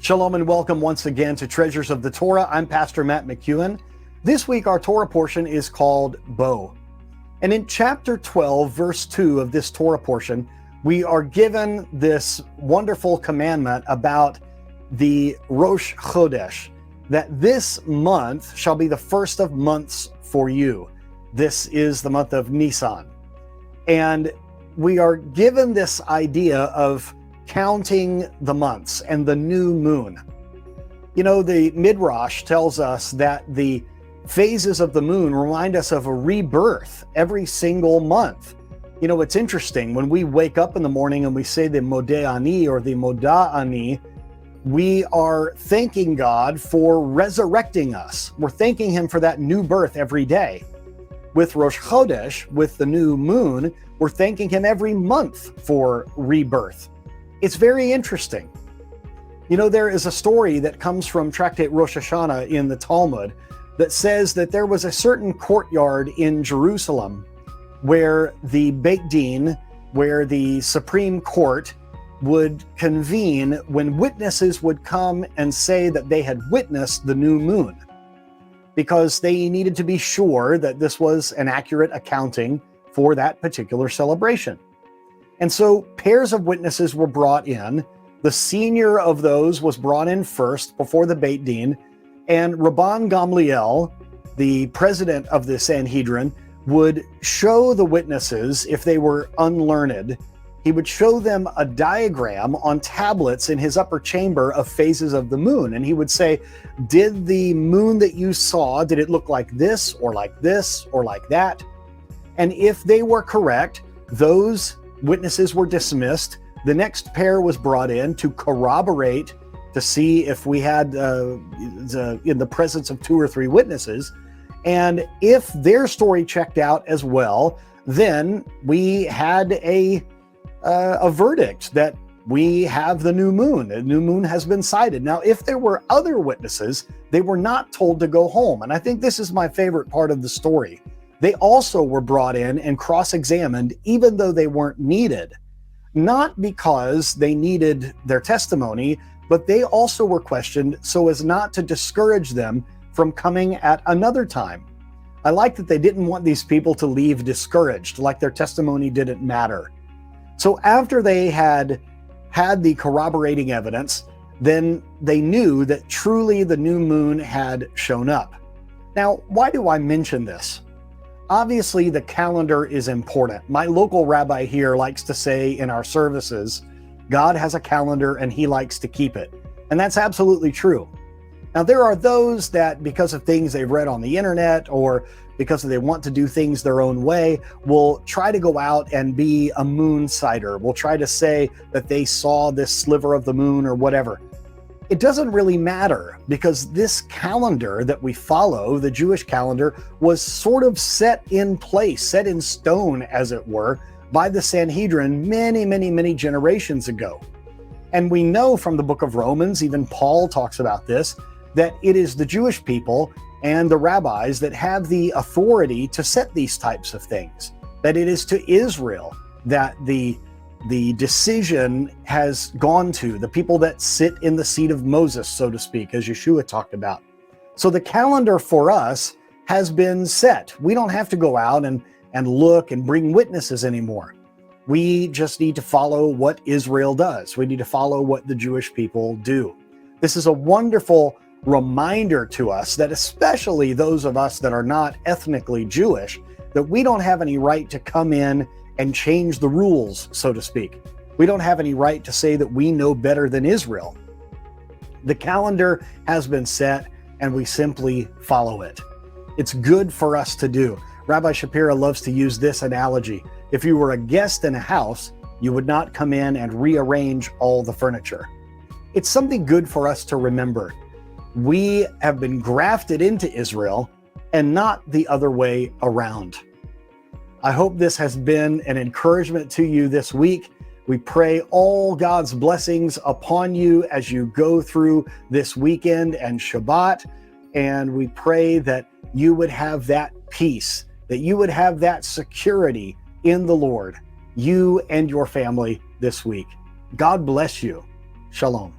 Shalom and welcome once again to Treasures of the Torah. I'm Pastor Matt McEwen. This week our Torah portion is called Bo. And in chapter 12, verse 2 of this Torah portion, we are given this wonderful commandment about the Rosh Chodesh, that this month shall be the first of months for you. This is the month of Nisan. And we are given this idea of counting the months and the new moon. You know, the Midrash tells us that the phases of the moon remind us of a rebirth every single month. You know, it's interesting, when we wake up in the morning and we say the Modeh Ani or the Modah Ani, we are thanking God for resurrecting us. We're thanking Him for that new birth every day. With Rosh Chodesh, with the new moon, we're thanking Him every month for rebirth. It's very interesting. You know, there is a story that comes from Tractate Rosh Hashanah in the Talmud that says that there was a certain courtyard in Jerusalem where the Beit Din, where the Supreme Court would convene when witnesses would come and say that they had witnessed the new moon, because they needed to be sure that this was an accurate accounting for that particular celebration. And so pairs of witnesses were brought in. The senior of those was brought in first before the Beit Din, and Rabban Gamliel, the president of the Sanhedrin, would show the witnesses, if they were unlearned, he would show them a diagram on tablets in his upper chamber of phases of the moon. And he would say, did the moon that you saw, did it look like this or like this or like that? And if they were correct, those witnesses were dismissed. The next pair was brought in to corroborate, to see if we had in the presence of 2 or 3 witnesses. And if their story checked out as well, then we had a verdict that we have the new moon. The new moon has been sighted. Now, if there were other witnesses, they were not told to go home. And I think this is my favorite part of the story. They also were brought in and cross-examined, even though they weren't needed. Not because they needed their testimony, but they also were questioned so as not to discourage them from coming at another time. I like that they didn't want these people to leave discouraged, like their testimony didn't matter. So after they had the corroborating evidence, then they knew that truly the new moon had shown up. Now, why do I mention this? Obviously, the calendar is important. My local rabbi here likes to say in our services, God has a calendar and He likes to keep it. And that's absolutely true. Now, there are those that, because of things they've read on the internet or because they want to do things their own way, will try to go out and be a moon sighter. Will try to say that they saw this sliver of the moon or whatever. It doesn't really matter, because this calendar that we follow, the Jewish calendar, was sort of set in place, set in stone, as it were, by the Sanhedrin many generations ago. And we know from the book of Romans, even Paul talks about this, that it is the Jewish people and the rabbis that have the authority to set these types of things, that it is to Israel that the decision has gone to, the people that sit in the seat of Moses, so to speak, as Yeshua talked about. So the calendar for us has been set. We don't have to go out and look and bring witnesses anymore. We just need to follow what Israel does. We need to follow what the Jewish people do. This is a wonderful reminder to us that, especially those of us that are not ethnically Jewish, that we don't have any right to come in and change the rules, so to speak. We don't have any right to say that we know better than Israel. The calendar has been set and we simply follow it. It's good for us to do. Rabbi Shapira loves to use this analogy. If you were a guest in a house, you would not come in and rearrange all the furniture. It's something good for us to remember. We have been grafted into Israel and not the other way around. I hope this has been an encouragement to you this week. We pray all God's blessings upon you as you go through this weekend and Shabbat. And we pray that you would have that peace, that you would have that security in the Lord, you and your family this week. God bless you. Shalom.